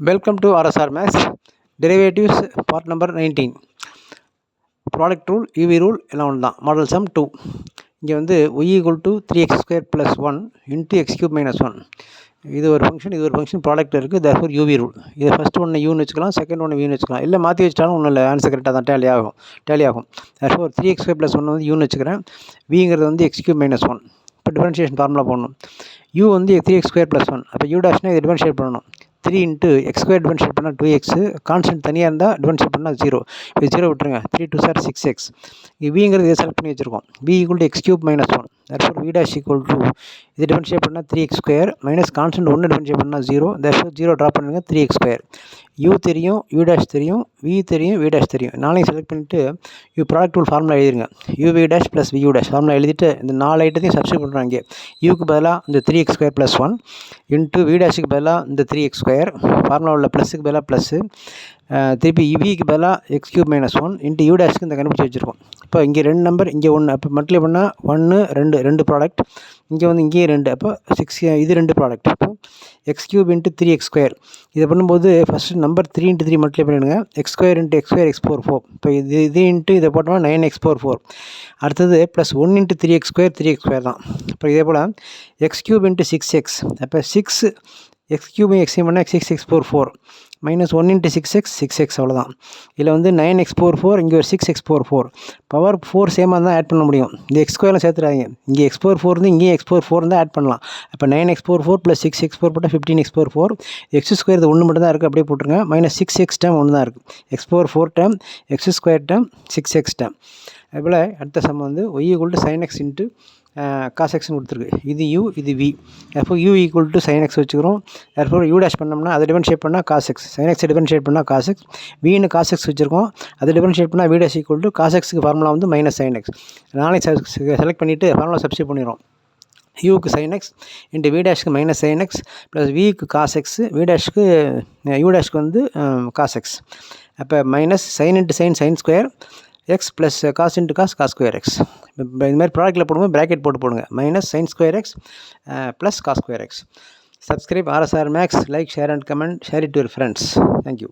Welcome to RSR Maths Derivatives part number 19. Product rule, UV rule எல்லாம் ஒன்று தான். Model sum 2. இங்கே வந்து y equal to 3x square plus 1 into x cube minus 1. இது ஒரு function product இருக்குது. therefore UV rule. இதை first ஒன்று யூன்னு வச்சுக்கலாம், செகண்ட் ஒன்று வீன்னு வச்சுக்கலாம். இல்லை மாற்றி வச்சிட்டாலும் ஒன்றும் இல்லை, ஆன்சர் கரெக்டாக தான் டேலி ஆகும். therefore 3x square plus 1 வந்து யூன்னு வச்சுக்கிறேன். விங்கிறது வந்து x cube minus 1. இப்போ டிஃபரன்ஷியேஷன் ஃபார்முலா போடணும். u வந்து 3x square plus 1. அப்போ u டேஷ்னா இதை டிஃபரன்ஷியேட் பண்ணணும். 3 into x square டிஃபரன்ஷியேட் பண்ணால் 2x, கான்ஸ்டன்ட் தனியாக இருந்தால் டிஃபரன்ஷியேட் பண்ணால் 0. இப்போ 0 விட்டுருங்க. 3 2 சார் 6x. விங்கிறது இதை செலக்ட் பண்ணி வச்சுருக்கோம். v equal to x cube minus 1. therefore v dash equal to இது டிஃபரன்ஷியேட் பண்ணால் 3x square minus constant 1 differentiate பண்ணால் 0. therefore 0 ட்ராப் பண்ணுங்க. 3x square. u தெரியும், u dash தெரியும், v தெரியும், v dash தெரியும். நாளையும் செலக்ட் பண்ணிவிட்டு u ப்ராடக்ட் ரூல் ஃபார்முலா எழுதிருங்க. uv dash plus vu dash formula எழுதிட்டு இந்த 4 ஐட்டத்தையும் சப்ஸ்டியூட் பண்ணுறாங்க. யூக்கு பதிலாக இந்த 3x square plus 1 into v டேஷுக்கு பதிலாக இந்த 3x ஸ்கொயர், ஃபார்முலா உள்ள ப்ளஸுக்கு பதிலாக ப்ளஸ்ஸு, திருப்பி விக்கு பதிலாக x cube minus 1 into u டேஷ்க்கு இந்த கண்டுபிடிச்சி வச்சுருக்கோம். இப்போ இங்கே 2 நம்பர், இங்கே 1, அப்போ மல்டிப்ளை பண்ணால் 1 2 ப்ராடக்ட், இங்கே வந்து இங்கேயும் 2, அப்போ 6, இது 2 ப்ராடக்ட். இப்போ x cube into 3x square இதை பண்ணும்போது ஃபஸ்ட்டு நம்பர் 3 into 3 மல்டிப்ளை பண்ணிடுங்க. x square into x square x power 4. இப்போ இது இன்ட்டு இதை போட்டோம்னா 9x power 4. அடுத்தது ப்ளஸ் 1 into 3x ஸ்கொயர் தான். இப்போ இதே போல் x cube இன்ட்டு 6x, அப்போ 6 x cube x பண்ணால் x power 4 minus 1 into 6x அவ்வளோதான். இதில் வந்து 9x power 4, இங்கே ஒரு 6x power 4. பவர் 4 சேமாக தான் ஆட் பண்ண முடியும். இந்த x ஸ்கொயரில் சேர்த்துறாங்க. இங்கே x power 4 இருந்து இங்கேயும் x power 4 தான் ஆட் பண்ணலாம். அப்போ 9x power 4 plus 6x power போட்டால் 15x power 4. x ஸ்கொயர் இது 1 மட்டும் தான் இருக்குது, அப்படியே போட்டுருங்க. மைனஸ் 6x டேம் 1 தான் இருக்குது. x power 4 term, x square term, 6x term. அதுபோல் அடுத்த சம் வந்து y equal to sin x into cos x கொடுத்துருக்கு. இது u, இது v. அப்போ u equal to sin x வச்சுக்கிறோம். therefore u dash பண்ணோம்னா அதை டிஃபரன்ஷியேட் பண்ணால் cos x, sin x differentiate பண்ணால் cos x, vன்னு cos x வச்சுருக்கோம். அதை டிஃபரன்ஷியேட் பண்ணால் v dash equal to cos x formula வந்து மைனஸ் sin x. நாளைக்கு செலக்ட் பண்ணிவிட்டு ஃபார்முலா சப்ஸ்டியூட் பண்ணிடுறோம். யூக்கு sin x இன்ட்டு v டேஷ்க்கு மைனஸ் sin x ப்ளஸ் விக்கு cos x, v டேஷ்க்கு u டேஷ்க்கு வந்து cos x. அப்போ minus sin into sin square x plus cos into cos square x. இப்போ இந்த மாதிரி ப்ராடக்ட்டில் போடும்போது ப்ராக்கெட் போடுங்க. Minus sin square x plus cos square x. Subscribe RSR Maths, like, share and comment, share it to your friends. Thank you.